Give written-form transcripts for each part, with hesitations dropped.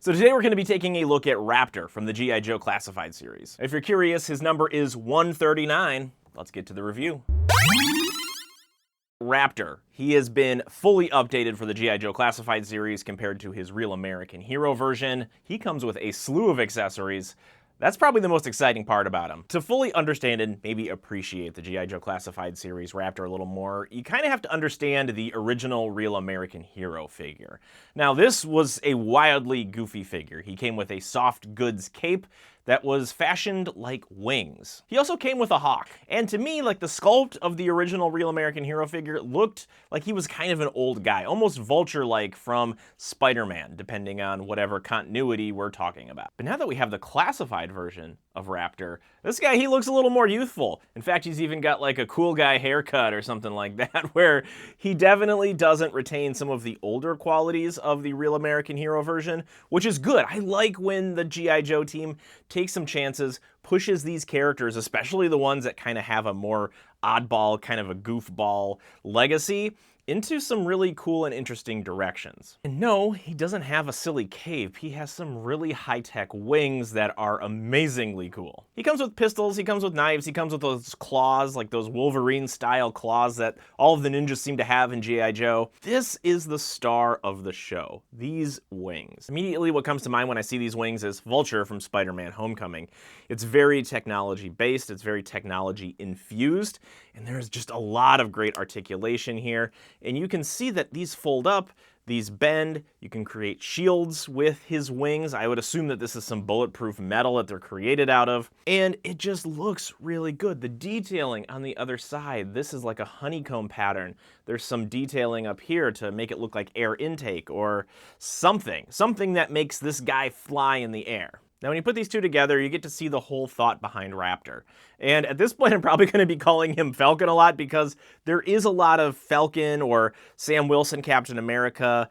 So today we're going to be taking a look at Raptor from the G.I. Joe Classified series. If you're curious, his number is 139. Let's get to the review. Raptor. He has been fully updated for the G.I. Joe Classified series compared to his Real American Hero version. He comes with a slew of accessories. That's probably the most exciting part about him. To fully understand and maybe appreciate the G.I. Joe Classified series Raptor a little more, you kind of have to understand the original Real American Hero figure. Now, this was a wildly goofy figure. He came with a soft goods cape that was fashioned like wings. He also came with a hawk. And to me, like, the sculpt of the original Real American Hero figure looked like he was kind of an old guy, almost Vulture-like from Spider-Man, depending on whatever continuity we're talking about. But now that we have the classified version of Raptor, this guy, he looks a little more youthful. In fact, he's even got like a cool guy haircut or something like that, where he definitely doesn't retain some of the older qualities of the Real American Hero version, which is good. I like when the G.I. Joe team takes some chances, pushes these characters, especially the ones that kind of have a more oddball, kind of a goofball legacy, into some really cool and interesting directions. And no, he doesn't have a silly cape. He has some really high-tech wings that are amazingly cool. He comes with pistols, he comes with knives, he comes with those claws, like those Wolverine-style claws that all of the ninjas seem to have in G.I. Joe. This is the star of the show, these wings. Immediately what comes to mind when I see these wings is Vulture from Spider-Man Homecoming. It's very technology-based, it's very technology-infused, and there's just a lot of great articulation here. And you can see that these fold up, these bend, you can create shields with his wings. I would assume that this is some bulletproof metal that they're created out of. And it just looks really good. The detailing on the other side, this is like a honeycomb pattern. There's some detailing up here to make it look like air intake or something that makes this guy fly in the air. Now, when you put these two together, you get to see the whole thought behind Raptor. And at this point, I'm probably going to be calling him Falcon a lot because there is a lot of Falcon or Sam Wilson Captain America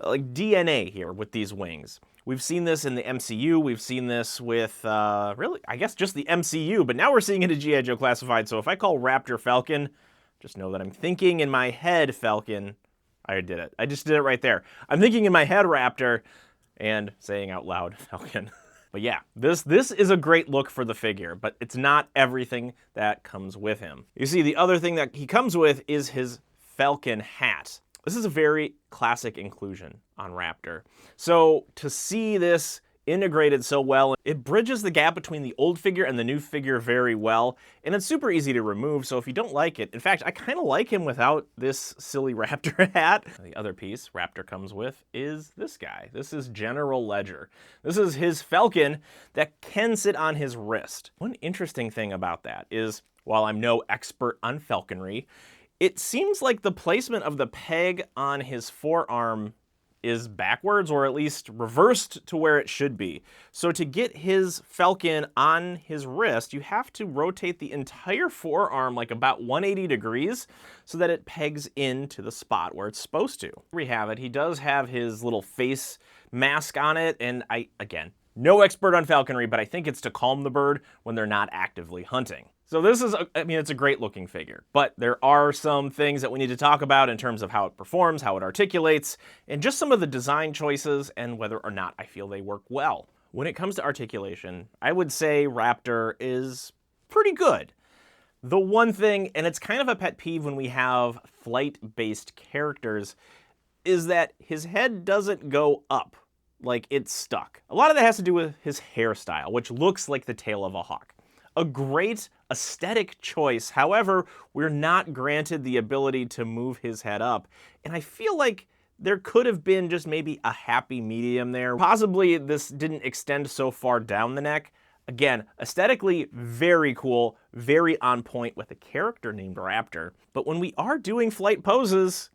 like DNA here with these wings. We've seen this in the MCU. We've seen this with, really, I guess just the MCU. But now we're seeing it in G.I. Joe Classified. So if I call Raptor Falcon, just know that I'm thinking in my head Falcon. I did it. I just did it right there. I'm thinking in my head Raptor and saying out loud Falcon. But yeah, this is a great look for the figure, but it's not everything that comes with him. You see, the other thing that he comes with is his Falcon hat. This is a very classic inclusion on Raptor. So to see this integrated so well, it bridges the gap between the old figure and the new figure very well, and it's super easy to remove, so if you don't like it, in fact, I kind of like him without this silly Raptor hat. The other piece Raptor comes with is this guy. This is General Ledger. This is his Falcon that can sit on his wrist. One interesting thing about that is, while I'm no expert on falconry, it seems like the placement of the peg on his forearm is backwards, or at least reversed to where it should be. So to get his Falcon on his wrist, you have to rotate the entire forearm like about 180 degrees so that it pegs into the spot where it's supposed to. Here we have it. He does have his little face mask on it, and again, no expert on falconry, but I think it's to calm the bird when they're not actively hunting. So this is, it's a great looking figure, but there are some things that we need to talk about in terms of how it performs, how it articulates, and just some of the design choices and whether or not I feel they work well. When it comes to articulation, I would say Raptor is pretty good. The one thing, and it's kind of a pet peeve when we have flight-based characters, is that his head doesn't go up, like it's stuck. A lot of that has to do with his hairstyle, which looks like the tail of a hawk. A great aesthetic choice, however, we're not granted the ability to move his head up, and I feel like there could have been just maybe a happy medium there. Possibly this didn't extend so far down the neck. Again, aesthetically very cool, very on point with a character named Raptor, but when we are doing flight poses,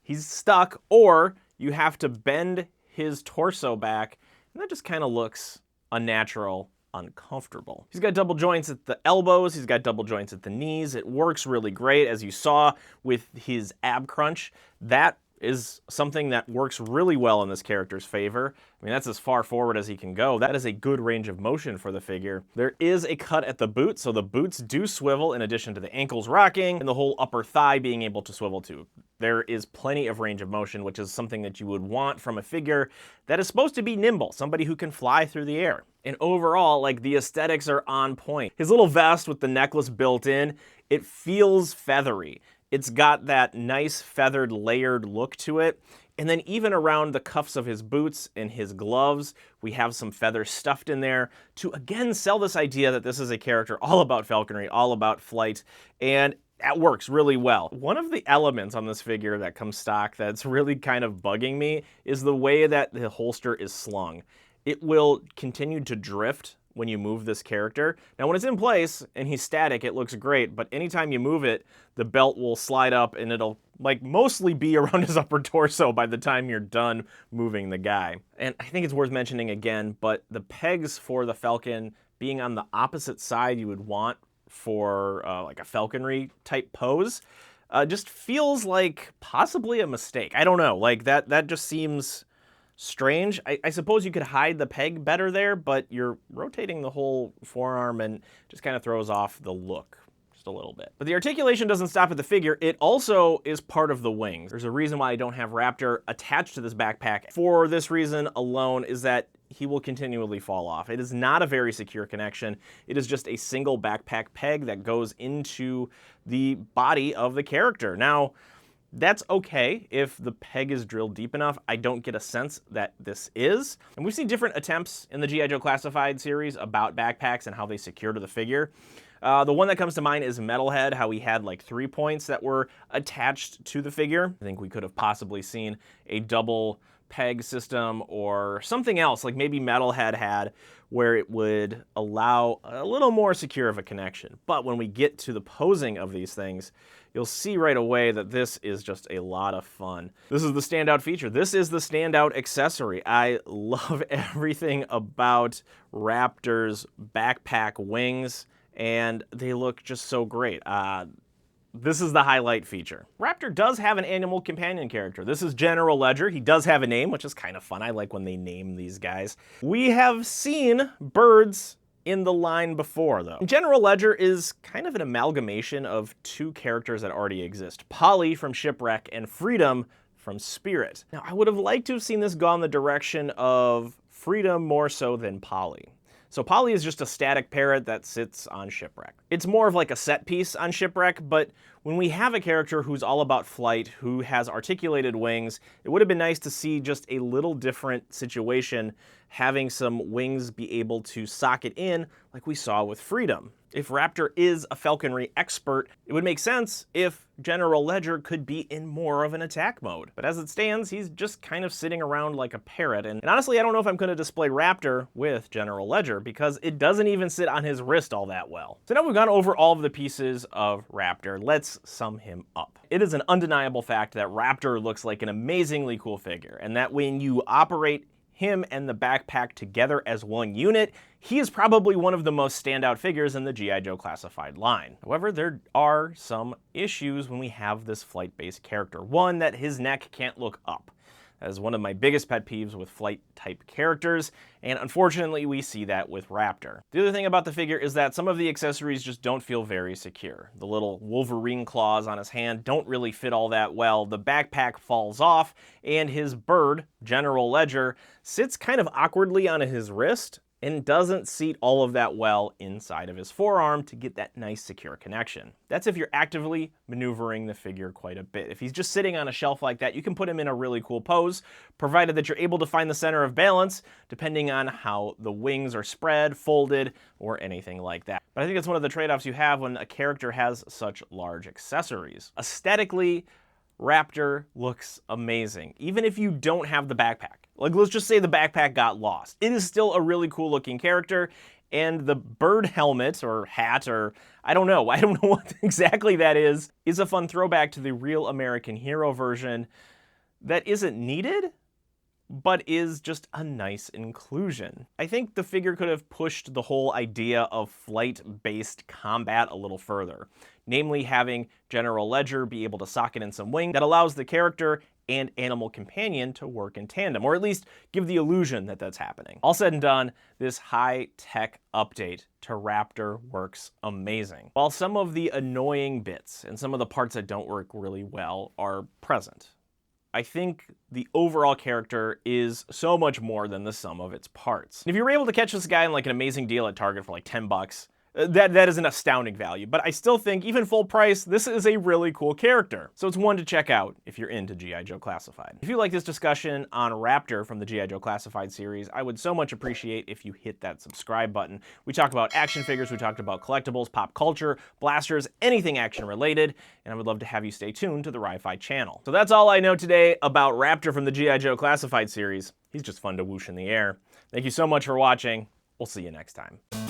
he's stuck, or you have to bend his torso back, and that just kind of looks unnatural, uncomfortable. He's got double joints at the elbows, he's got double joints at the knees. It works really great, as you saw with his ab crunch. That is something that works really well in this character's favor. I mean, that's as far forward as he can go. That is a good range of motion for the figure. There is a cut at the boot, so the boots do swivel in addition to the ankles rocking and the whole upper thigh being able to swivel too. There is plenty of range of motion, which is something that you would want from a figure that is supposed to be nimble, somebody who can fly through the air. And overall, like, the aesthetics are on point. His little vest with the necklace built in, it feels feathery. It's got that nice feathered layered look to it. And then even around the cuffs of his boots and his gloves, we have some feathers stuffed in there to again sell this idea that this is a character all about falconry, all about flight, and that works really well. One of the elements on this figure that comes stock that's really kind of bugging me is the way that the holster is slung. It will continue to drift when you move this character. Now when it's in place and he's static, it looks great, but anytime you move it, the belt will slide up and it'll like mostly be around his upper torso by the time you're done moving the guy. And I think it's worth mentioning again, but the pegs for the Falcon being on the opposite side you would want for like a falconry type pose just feels like possibly a mistake. I don't know, like that just seems strange. I suppose you could hide the peg better there, but you're rotating the whole forearm and just kind of throws off the look just a little bit. But the articulation doesn't stop at the figure. It also is part of the wings. There's a reason why I don't have Raptor attached to this backpack. For this reason alone is that he will continually fall off. It is not a very secure connection. It is just a single backpack peg that goes into the body of the character. Now, that's okay if the peg is drilled deep enough. I don't get a sense that this is. And we've seen different attempts in the G.I. Joe Classified series about backpacks and how they secure to the figure. The one that comes to mind is Metalhead, how he had like 3 points that were attached to the figure. I think we could have possibly seen a double peg system or something else, like maybe Metalhead had, where it would allow a little more secure of a connection. But when we get to the posing of these things, you'll see right away that this is just a lot of fun. This is the standout feature. This is the standout accessory. I love everything about Raptor's backpack wings, and they look just so great. This is the highlight feature. Raptor does have an animal companion character. This is General Ledger. He does have a name, which is kind of fun. I like when they name these guys. We have seen birds in the line before, though. General Ledger is kind of an amalgamation of two characters that already exist. Polly from Shipwreck and Freedom from Spirit. Now, I would have liked to have seen this go in the direction of Freedom more so than Polly. So Polly is just a static parrot that sits on Shipwreck. It's more of like a set piece on Shipwreck, but when we have a character who's all about flight, who has articulated wings, it would have been nice to see just a little different situation, having some wings be able to socket in like we saw with Freedom. If Raptor is a falconry expert, it would make sense if General Ledger could be in more of an attack mode. But as it stands, he's just kind of sitting around like a parrot. And honestly, I don't know if I'm going to display Raptor with General Ledger because it doesn't even sit on his wrist all that well. So now we've gone over all of the pieces of Raptor. Let's sum him up. It is an undeniable fact that Raptor looks like an amazingly cool figure, and that when you operate him and the backpack together as one unit, he is probably one of the most standout figures in the G.I. Joe Classified line. However, there are some issues when we have this flight-based character. One, that his neck can't look up. That is one of my biggest pet peeves with flight-type characters, and unfortunately we see that with Raptor. The other thing about the figure is that some of the accessories just don't feel very secure. The little Wolverine claws on his hand don't really fit all that well, the backpack falls off, and his bird, General Ledger, sits kind of awkwardly on his wrist, and doesn't seat all of that well inside of his forearm to get that nice secure connection. That's if you're actively maneuvering the figure quite a bit. If he's just sitting on a shelf like that, you can put him in a really cool pose, provided that you're able to find the center of balance, depending on how the wings are spread, folded, or anything like that. But I think that's one of the trade-offs you have when a character has such large accessories. Aesthetically, Raptor looks amazing, even if you don't have the backpack. Like, let's just say the backpack got lost. It is still a really cool looking character, and the bird helmet or hat, or I don't know what exactly that is a fun throwback to the real American hero version that isn't needed, but is just a nice inclusion. I think the figure could have pushed the whole idea of flight-based combat a little further, namely having General Ledger be able to socket in some wing that allows the character and animal companion to work in tandem, or at least give the illusion that that's happening. All said and done, this high-tech update to Raptor works amazing. While some of the annoying bits and some of the parts that don't work really well are present, I think the overall character is so much more than the sum of its parts. And if you were able to catch this guy in like an amazing deal at Target for like 10 bucks, that is an astounding value, but I still think, even full price, this is a really cool character. So it's one to check out if you're into G.I. Joe Classified. If you like this discussion on Raptor from the G.I. Joe Classified series, I would so much appreciate if you hit that subscribe button. We talked about action figures, we talked about collectibles, pop culture, blasters, anything action related, and I would love to have you stay tuned to the Ri-Fi channel. So that's all I know today about Raptor from the G.I. Joe Classified series. He's just fun to whoosh in the air. Thank you so much for watching. We'll see you next time.